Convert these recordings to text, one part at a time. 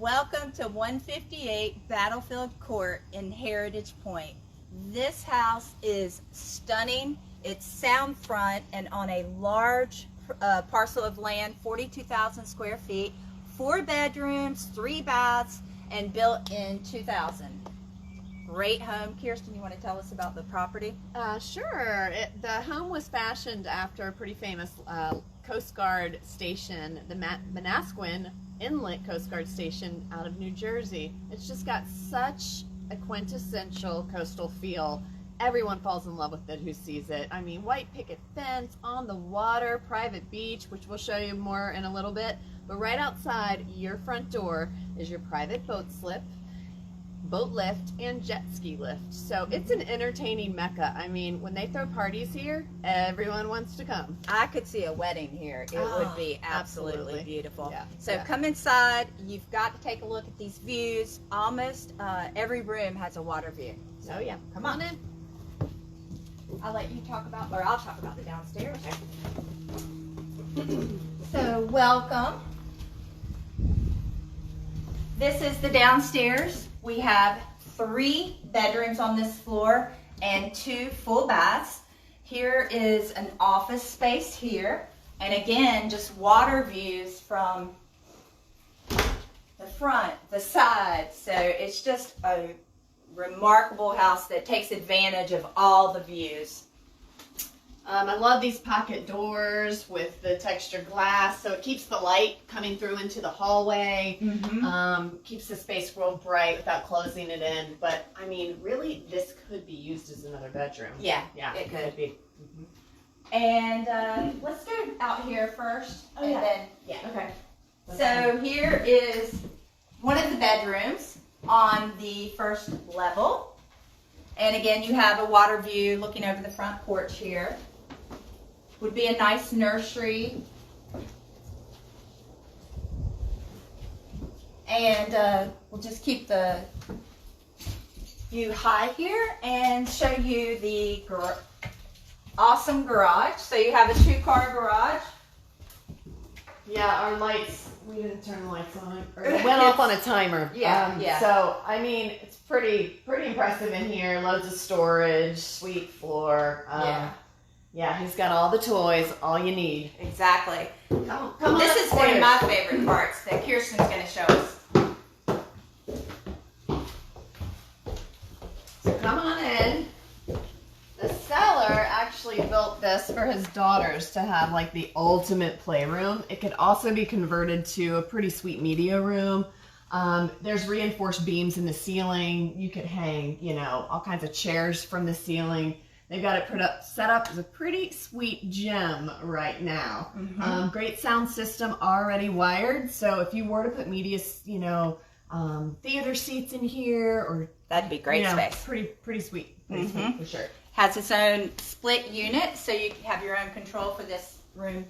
Welcome to 158 Battlefield Court in Heritage Point. This house is stunning. It's sound front and on a large parcel of land, 42,000 square feet, 4 bedrooms, 3 baths, and built in 2000. Great home. Kirsten, you want to tell us about the property? Sure. The home was fashioned after a pretty famous Coast Guard station, the Manasquan Inlet Coast Guard Station out of New Jersey. It's just got such a quintessential coastal feel. Everyone falls in love with it who sees it. I mean, white picket fence, on the water, private beach, which we'll show you more in a little bit. But right outside your front door is your private boat slip, boat lift, and jet ski lift. So it's an entertaining mecca. I mean, when they throw parties here, everyone wants to come. I could see a wedding here. It would be absolutely beautiful. Yeah, so come inside. You've got to take a look at these views. Almost every room has a water view. So yeah, come on in. I'll let you talk about, or I'll talk about the downstairs. So welcome. This is the downstairs. We have 3 bedrooms on this floor and 2 full baths. Here is an office space here. And again, just water views from the front, the side. So it's just a remarkable house that takes advantage of all the views. I love these pocket doors with the textured glass, so it keeps the light coming through into the hallway. Keeps the space real bright without closing it in. But I mean, really, this could be used as another bedroom. Yeah, it could be. And let's go out here first. Okay. So here is one of the bedrooms on the first level. And again, you have a water view looking over the front porch here. Would be a nice nursery. And we'll just keep the view high here and show you the awesome garage. So you have a 2-car garage. Yeah, our lights, we didn't turn the lights on. Or it went off on a timer. Yeah. So, I mean, it's pretty impressive in here. Loads of storage, sweet floor. Yeah, he's got all the toys, all you need. Exactly. Come on. This is one of my favorite parts that Kirsten's going to show us. So come on in. The seller actually built this for his daughters to have like the ultimate playroom. It could also be converted to a pretty sweet media room. There's reinforced beams in the ceiling. You could hang, all kinds of chairs from the ceiling. They've got it set up as a pretty sweet gym right now. Great sound system already wired. So if you were to put media, theater seats in here, or that'd be great space. Pretty sweet. Pretty sweet for sure. Has its own split unit, so you have your own control for this room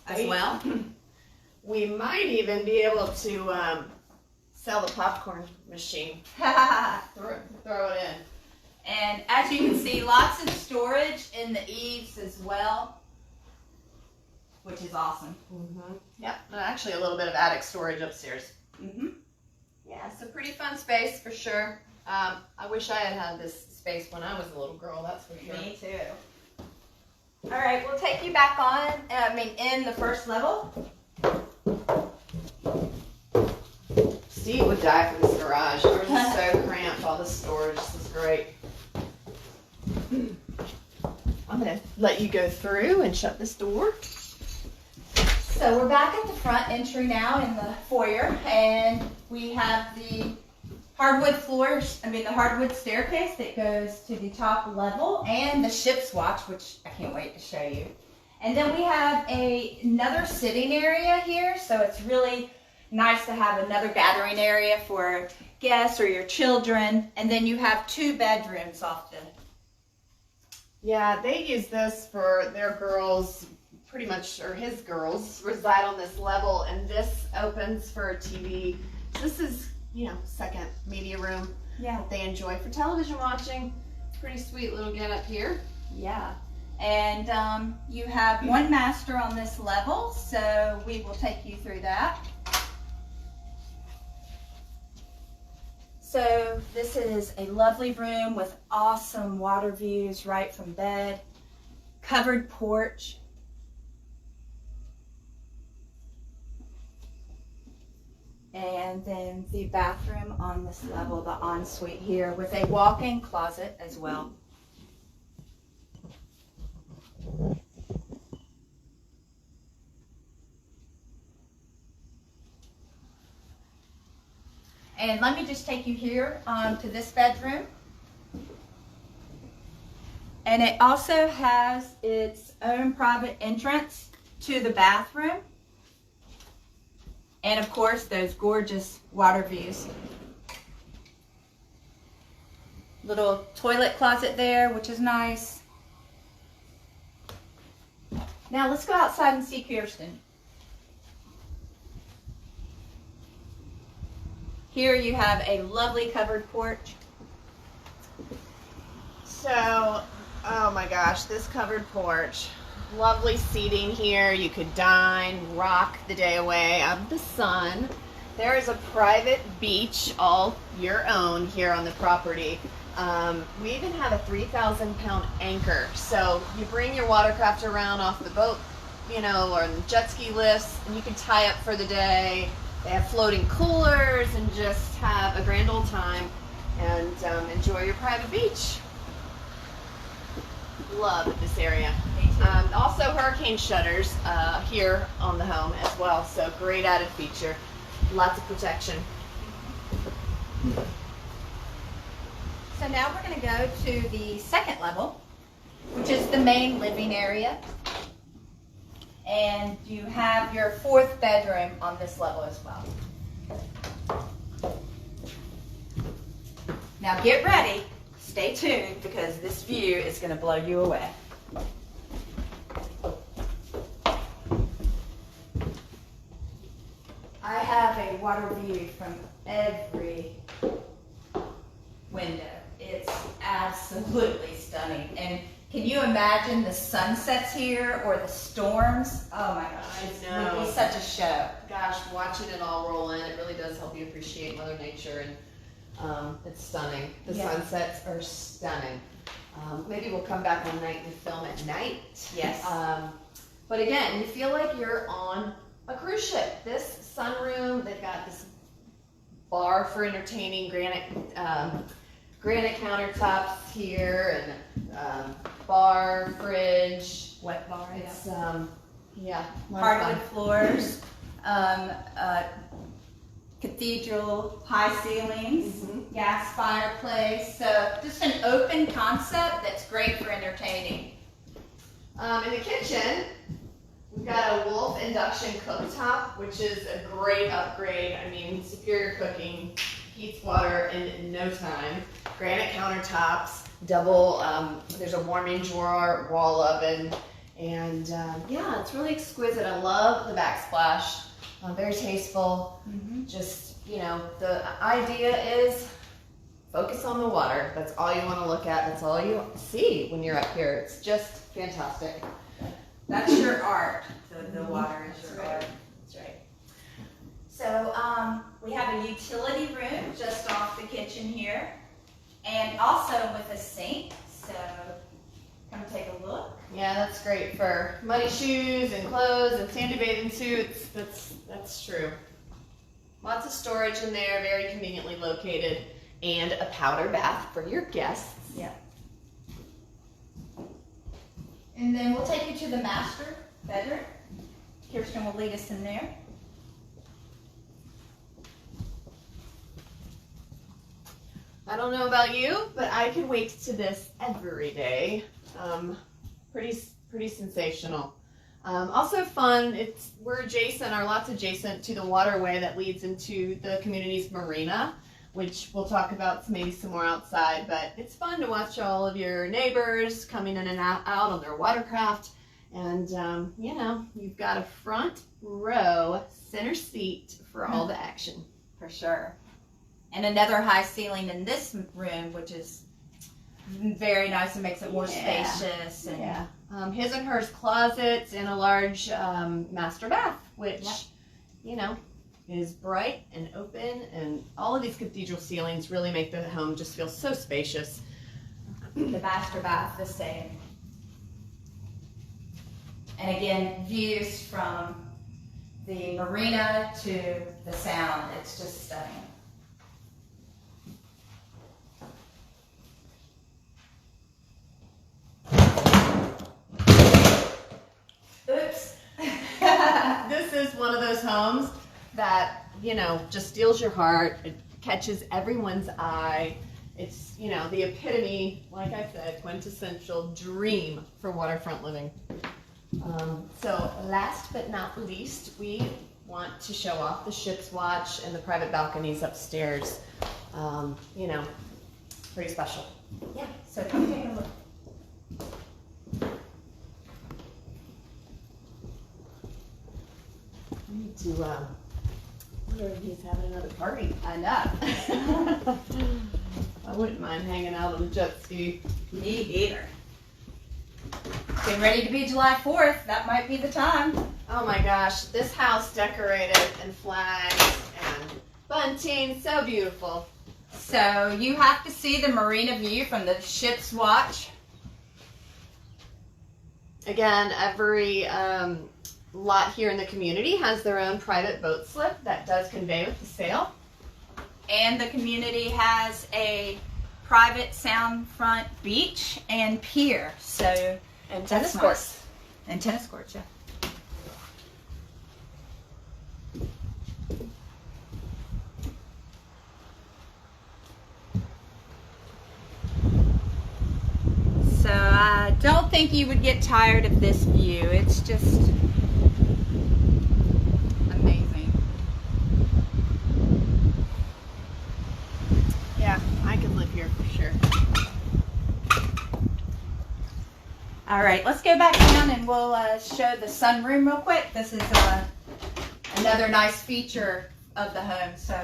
as well. We might even be able to sell the popcorn machine. Throw it in. And as you can see, lots of storage in the eaves as well, which is awesome. Yep, and actually a little bit of attic storage upstairs. Yeah, it's a pretty fun space for sure. I wish I had this space when I was a little girl, that's for sure. Me too. All right, we'll take you back in the first level. Steve would die for this garage. Ours is so cramped, all this storage. This is great. I'm going to let you go through and shut this door. So we're back at the front entry now in the foyer, and we have the hardwood the hardwood staircase that goes to the top level, and the ship's watch, which I can't wait to show you. And then we have another sitting area here, so it's really nice to have another gathering area for guests or your children. And then you have 2 bedrooms off the... Yeah, they use this for their girls, pretty much, or his girls reside on this level, and this opens for a TV. This is, second media room that they enjoy for television watching. Pretty sweet little get up here. Yeah. And you have 1 master on this level, so we will take you through that. So this is a lovely room with awesome water views right from bed, covered porch. And then the bathroom on this level, the ensuite here with a walk-in closet as well. And let me just take you here to this bedroom. And it also has its own private entrance to the bathroom. And of course, those gorgeous water views. Little toilet closet there, which is nice. Now let's go outside and see Kirsten. Here you have a lovely covered porch. So, oh my gosh, this covered porch. Lovely seating here. You could dine, rock the day away out of the sun. There is a private beach all your own here on the property. We even have a 3,000-pound anchor. So you bring your watercraft around off the boat, you know, or the jet ski lifts, and you can tie up for the day. They have floating coolers and just have a grand old time and enjoy your private beach. Love this area. Also hurricane shutters here on the home as well, so great added feature. Lots of protection. So now we're going to go to the second level, which is the main living area. And you have your fourth bedroom on this level as well. Now get ready, stay tuned, because this view is going to blow you away. I have a water view from every window. It's absolutely stunning. And can you imagine the sunsets here or the storms? Oh my gosh, it would be such a show. Gosh, watching it all roll in, it really does help you appreciate Mother Nature, and it's stunning. The sunsets are stunning. Maybe we'll come back one night and film at night. Yes. But again, you feel like you're on a cruise ship. This sunroom, they've got this bar for entertaining, granite countertops here, and bar, fridge, Wet bar. it's yeah, Hardwood floors, cathedral high ceilings, gas fireplace. So just an open concept that's great for entertaining. In the kitchen, we've got a Wolf induction cooktop, which is a great upgrade. I mean, superior cooking, heats water in no time. Granite countertops, double, there's a warming drawer, wall oven, and yeah, it's really exquisite. I love the backsplash, very tasteful. Just, you know, the idea is focus on the water. That's all you want to look at. That's all you see when you're up here. It's just fantastic. That's your art. The water is your art. That's right. So we have a utility room just off the kitchen here, and also with a sink. So come take a look. Yeah, that's great for muddy shoes and clothes and sandy bathing suits. That's true. Lots of storage in there, very conveniently located, and a powder bath for your guests. Yeah. And then we'll take you to the master bedroom. Kirsten will lead us in there. I don't know about you, but I could wait to this every day. Pretty sensational. Also fun. We're adjacent, our lot's adjacent to the waterway that leads into the community's marina, which we'll talk about maybe some more outside. But it's fun to watch all of your neighbors coming in and out on their watercraft, and you know, you've got a front row center seat for all the action. For sure. And another high ceiling in this room, which is very nice and makes it more spacious. And yeah. His and hers closets and a large master bath, which, you know, is bright and open, and all of these cathedral ceilings really make the home just feel so spacious. The master bath the same. And again, views from the marina to the sound, it's just stunning. Oops. This is one of those homes that, you know, just steals your heart. It catches everyone's eye. It's, you know, the epitome, like I said, quintessential dream for waterfront living. So last but not least, we want to show off the ship's watch and the private balconies upstairs. You know, pretty special. Yeah, so come take a look. I need to wonder if he's having another party. Enough. I wouldn't mind hanging out on the jet ski. Me either. Getting ready to be July 4th. That might be the time. Oh my gosh, this house decorated and flags and bunting, so beautiful. So you have to see the marina view from the ship's watch. Again, every lot here in the community has their own private boat slip that does convey with the sail. And the community has a private soundfront beach and pier. So And that's tennis nice. courts. And tennis courts, yeah. So I don't think you would get tired of this view. It's just amazing. Yeah, I could live here for sure. All right, let's go back down and we'll show the sunroom real quick. This is another nice feature of the home. So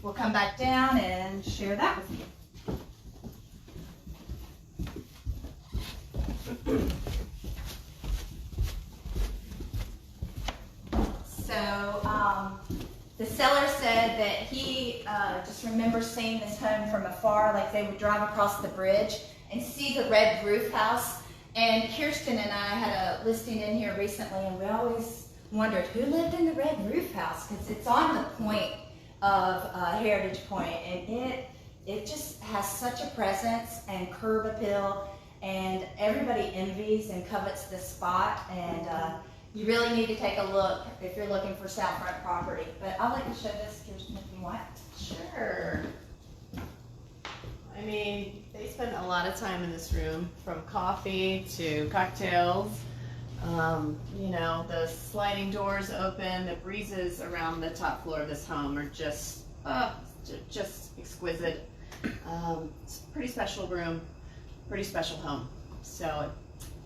we'll come back down and share that with you. So the seller said that he just remembers seeing this home from afar, like they would drive across the bridge and see the red roof house. And Kirsten and I had a listing in here recently, and we always wondered who lived in the red roof house, because it's on the point of Heritage Point, and it just has such a presence and curb appeal, and everybody envies and covets this spot. And you really need to take a look if you're looking for Southfront property. But I'll let you show this, Kirsten, if you want. Sure. I mean, they spend a lot of time in this room, from coffee to cocktails. You know, the sliding doors open, the breezes around the top floor of this home are just exquisite. It's a pretty special room, pretty special home. So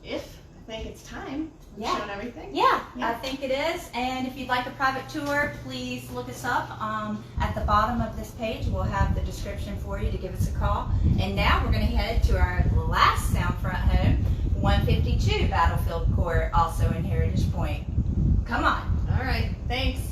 I think it's time. We've shown everything. Yeah, I think it is. And if you'd like a private tour, please look us up. At the bottom of this page, we'll have the description for you to give us a call. And now we're going to head to our last Soundfront home, 152 Battlefield Court, also in Heritage Point. Come on. All right, thanks.